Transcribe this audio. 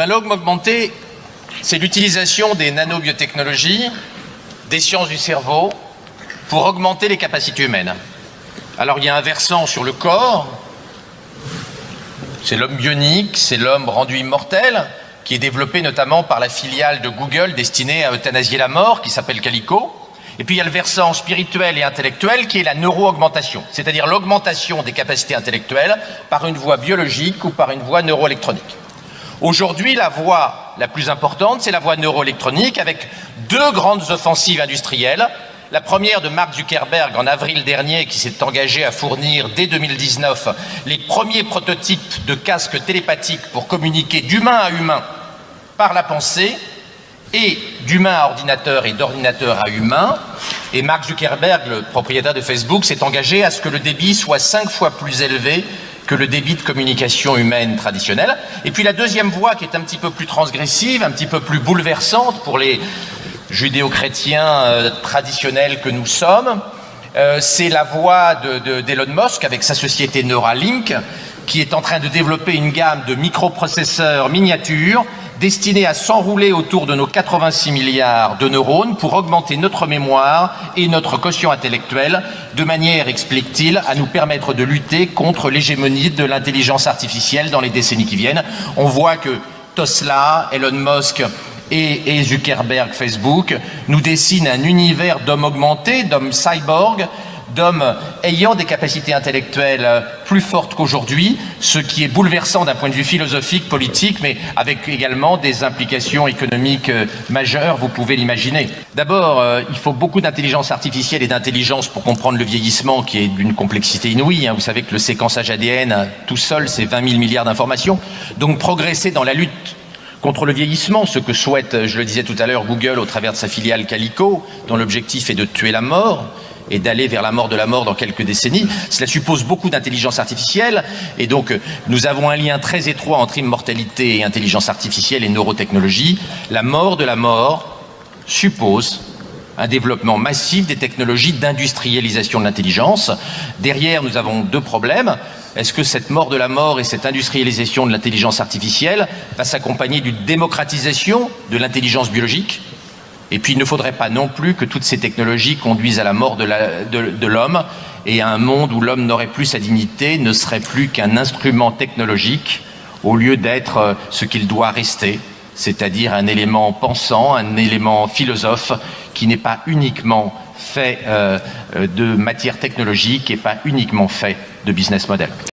L'homme augmenté, c'est l'utilisation des nanobiotechnologies, des sciences du cerveau, pour augmenter les capacités humaines. Alors il y a un versant sur le corps, c'est l'homme bionique, c'est l'homme rendu immortel, qui est développé notamment par la filiale de Google destinée à euthanasier la mort, qui s'appelle Calico. Et puis il y a le versant spirituel et intellectuel qui est la neuro-augmentation, c'est-à-dire l'augmentation des capacités intellectuelles par une voie biologique ou par une voie neuroélectronique. Aujourd'hui, la voie la plus importante, c'est la voie neuroélectronique avec deux grandes offensives industrielles. La première de Mark Zuckerberg en avril dernier qui s'est engagé à fournir dès 2019 les premiers prototypes de casques télépathiques pour communiquer d'humain à humain par la pensée et d'humain à ordinateur et d'ordinateur à humain. Et Mark Zuckerberg, le propriétaire de Facebook, s'est engagé à ce que le débit soit 5 fois plus élevé que le débit de communication humaine traditionnelle. Et puis la deuxième voie qui est un petit peu plus transgressive, un petit peu plus bouleversante pour les judéo-chrétiens traditionnels que nous sommes, c'est la voie d'Elon Musk avec sa société Neuralink qui est en train de développer une gamme de microprocesseurs miniatures destinés à s'enrouler autour de nos 86 milliards de neurones pour augmenter notre mémoire et notre quotient intellectuel de manière, explique-t-il, à nous permettre de lutter contre l'hégémonie de l'intelligence artificielle dans les décennies qui viennent. On voit que Tesla, Elon Musk et Zuckerberg, Facebook, nous dessinent un univers d'hommes augmentés, d'hommes cyborgs, d'hommes ayant des capacités intellectuelles plus fortes qu'aujourd'hui, ce qui est bouleversant d'un point de vue philosophique, politique, mais avec également des implications économiques majeures, vous pouvez l'imaginer. D'abord, il faut beaucoup d'intelligence artificielle et d'intelligence pour comprendre le vieillissement, qui est d'une complexité inouïe. Vous savez que le séquençage ADN, tout seul, c'est 20 000 milliards d'informations. Donc progresser dans la lutte contre le vieillissement, ce que souhaite, je le disais tout à l'heure, Google au travers de sa filiale Calico, dont l'objectif est de tuer la mort, et d'aller vers la mort de la mort dans quelques décennies. Cela suppose beaucoup d'intelligence artificielle et donc nous avons un lien très étroit entre immortalité et intelligence artificielle et neurotechnologie. La mort de la mort suppose un développement massif des technologies d'industrialisation de l'intelligence. Derrière, nous avons deux problèmes. Est-ce que cette mort de la mort et cette industrialisation de l'intelligence artificielle va s'accompagner d'une démocratisation de l'intelligence biologique ? Et puis il ne faudrait pas non plus que toutes ces technologies conduisent à la mort de l'homme et à un monde où l'homme n'aurait plus sa dignité, ne serait plus qu'un instrument technologique au lieu d'être ce qu'il doit rester, c'est-à-dire un élément pensant, un élément philosophe qui n'est pas uniquement fait de matière technologique et pas uniquement fait de business model.